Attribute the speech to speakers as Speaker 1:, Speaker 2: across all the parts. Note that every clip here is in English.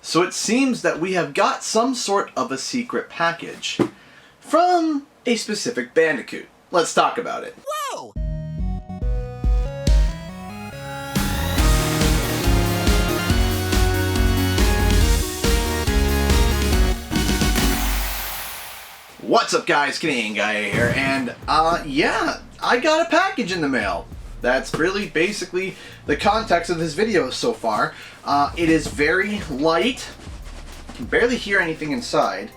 Speaker 1: So it seems that we have got some sort of a secret package from a specific Bandicoot. Let's talk about it.
Speaker 2: Whoa!
Speaker 1: What's up guys, Canadian Guy here, and yeah, I got a package in the mail. That's really basically the context of this video so far. It is very light, you can barely hear anything inside,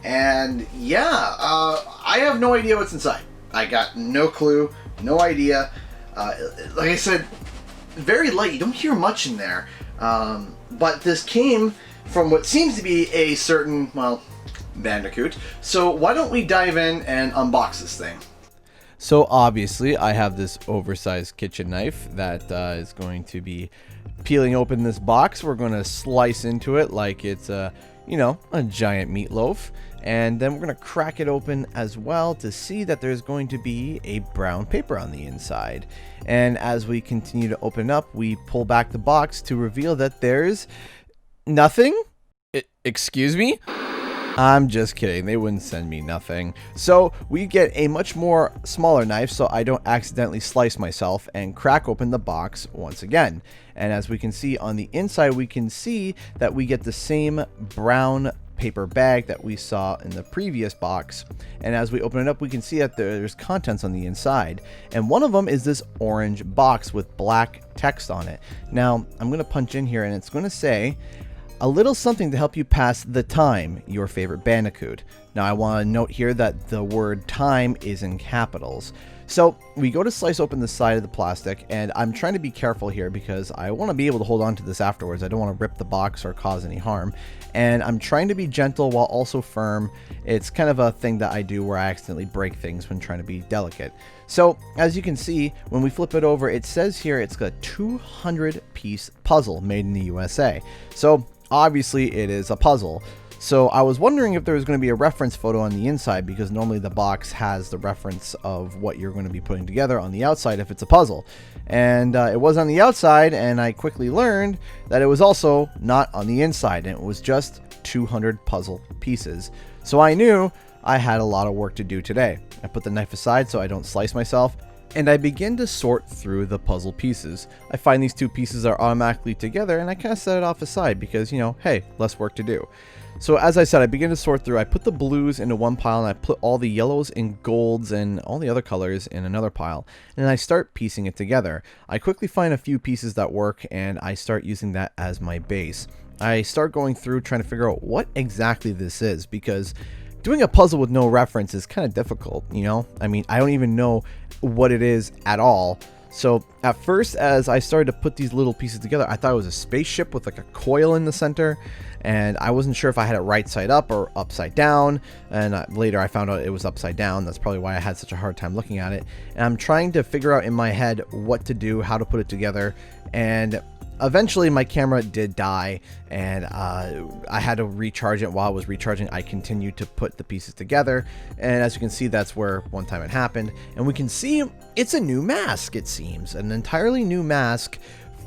Speaker 1: and yeah, I have no idea what's inside. I got no clue, no idea. Like I said, very light, you don't hear much in there, but this came from what seems to be a certain, well, Bandicoot. So why don't we dive in and unbox this thing?
Speaker 3: So obviously I have this oversized kitchen knife that is going to be peeling open this box. We're going to slice into it like it's a giant meatloaf, and then we're going to crack it open as well to see that there's going to be a brown paper on the inside. And as we continue to open up, we pull back the box to reveal that there's nothing. Excuse me? I'm just kidding, they wouldn't send me nothing. So we get a much more smaller knife so I don't accidentally slice myself, and crack open the box once again. And as we can see on the inside, we can see that we get the same brown paper bag that we saw in the previous box. And as we open it up, we can see that there's contents on the inside. And one of them is this orange box with black text on it. Now I'm going to punch in here and it's going to say, "A little something to help you pass the time, your favorite Bandicoot." Now I want to note here that the word time is in capitals. So we go to slice open the side of the plastic, and I'm trying to be careful here because I want to be able to hold on to this afterwards. I don't want to rip the box or cause any harm. And I'm trying to be gentle while also firm. It's kind of a thing that I do where I accidentally break things when trying to be delicate. So as you can see, when we flip it over, it says here it's got a 200-piece puzzle made in the USA. So obviously it is a puzzle. So I was wondering if there was going to be a reference photo on the inside, because normally the box has the reference of what you're going to be putting together on the outside if it's a puzzle. And it was on the outside, and I quickly learned that it was also not on the inside, and it was just 200 puzzle pieces. So I knew I had a lot of work to do today. I put the knife aside so I don't slice myself, and I begin to sort through the puzzle pieces. I find these two pieces are automatically together, and I kind of set it off aside because, hey, less work to do. So as I said, I begin to sort through. I put the blues into one pile, and I put all the yellows and golds and all the other colors in another pile, and I start piecing it together. I quickly find a few pieces that work, and I start using that as my base. I start going through trying to figure out what exactly this is, because doing a puzzle with no reference is kind of difficult, I mean, I don't even know what it is at all. So at first, as I started to put these little pieces together, I thought it was a spaceship with like a coil in the center, and I wasn't sure if I had it right side up or upside down. And later I found out it was upside down. That's probably why I had such a hard time looking at it. And I'm trying to figure out in my head what to do, how to put it together, and eventually my camera did die, and I had to recharge it. While I was recharging, I continued to put the pieces together, and as you can see, that's where one time it happened. And we can see it's a new mask, it seems, an entirely new mask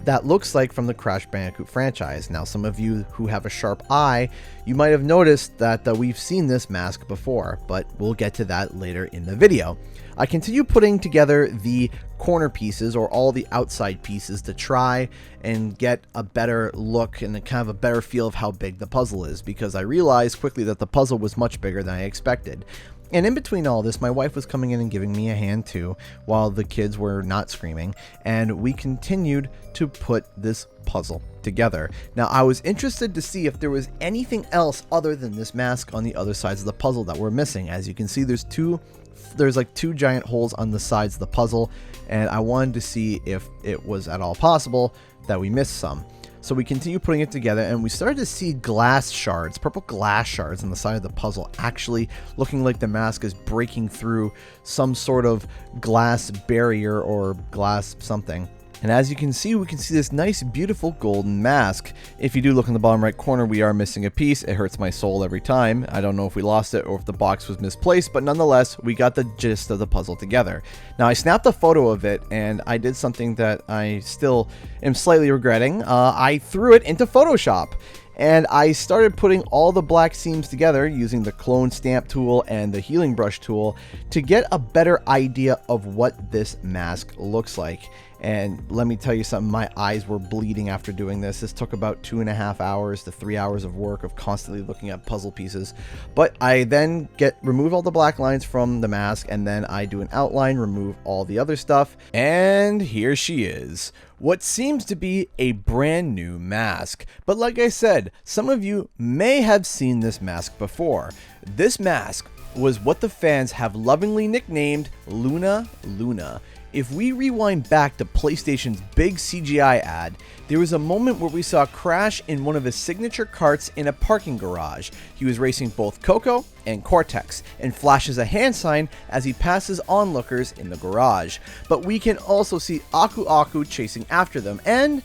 Speaker 3: that looks like from the Crash Bandicoot franchise. Now, some of you who have a sharp eye, you might have noticed that we've seen this mask before, but we'll get to that later in the video. I continue putting together the corner pieces, or all the outside pieces, to try and get a better look and kind of a better feel of how big the puzzle is, because I realized quickly that the puzzle was much bigger than I expected. And in between all this, my wife was coming in and giving me a hand too, while the kids were not screaming, and we continued to put this puzzle together. Now, I was interested to see if there was anything else other than this mask on the other sides of the puzzle that we're missing. As you can see, there's like two giant holes on the sides of the puzzle, and I wanted to see if it was at all possible that we missed some. So we continue putting it together, and we started to see glass shards, purple glass shards on the side of the puzzle, actually looking like the mask is breaking through some sort of glass barrier or glass something. And as you can see, we can see this nice, beautiful golden mask. If you do look in the bottom right corner, we are missing a piece. It hurts my soul every time. I don't know if we lost it or if the box was misplaced, but nonetheless, we got the gist of the puzzle together. Now, I snapped a photo of it, and I did something that I still am slightly regretting. I threw it into Photoshop. and I started putting all the black seams together using the clone stamp tool and the healing brush tool to get a better idea of what this mask looks like. And let me tell you something, my eyes were bleeding after doing this. This took about 2.5 hours to 3 hours of work of constantly looking at puzzle pieces. But I then remove all the black lines from the mask, and then I do an outline, remove all the other stuff, and here she is. What seems to be a brand new mask. But like I said, some of you may have seen this mask before. This mask was what the fans have lovingly nicknamed Luna Luna. If we rewind back to PlayStation's big CGI ad, there was a moment where we saw Crash in one of his signature karts in a parking garage. He was racing both Coco and Cortex, and flashes a hand sign as he passes onlookers in the garage. But we can also see Aku Aku chasing after them, and,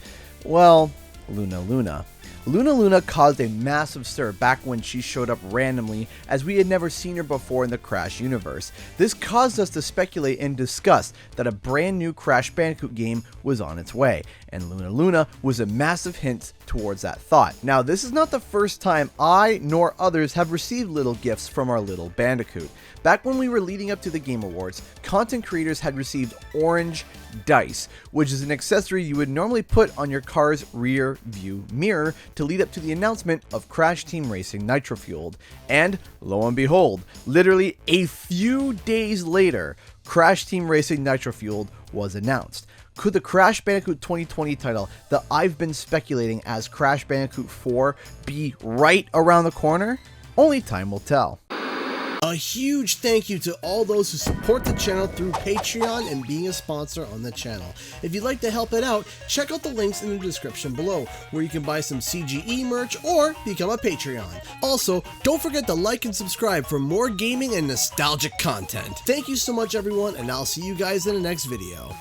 Speaker 3: well, Luna Luna. Luna Luna caused a massive stir back when she showed up randomly, as we had never seen her before in the Crash universe. This caused us to speculate and discuss that a brand new Crash Bandicoot game was on its way, and Luna Luna was a massive hint towards that thought. Now, this is not the first time I nor others have received little gifts from our little Bandicoot. Back when we were leading up to the Game Awards, content creators had received orange dice, which is an accessory you would normally put on your car's rear view mirror to lead up to the announcement of Crash Team Racing Nitro Fueled. And lo and behold, literally a few days later, Crash Team Racing Nitro Fueled was announced. Could the Crash Bandicoot 2020 title that I've been speculating as Crash Bandicoot 4 be right around the corner? Only time will tell.
Speaker 2: A huge thank you to all those who support the channel through Patreon and being a sponsor on the channel. If you'd like to help it out, check out the links in the description below, where you can buy some CGE merch or become a Patreon. Also, don't forget to like and subscribe for more gaming and nostalgic content. Thank you so much, everyone, and I'll see you guys in the next video.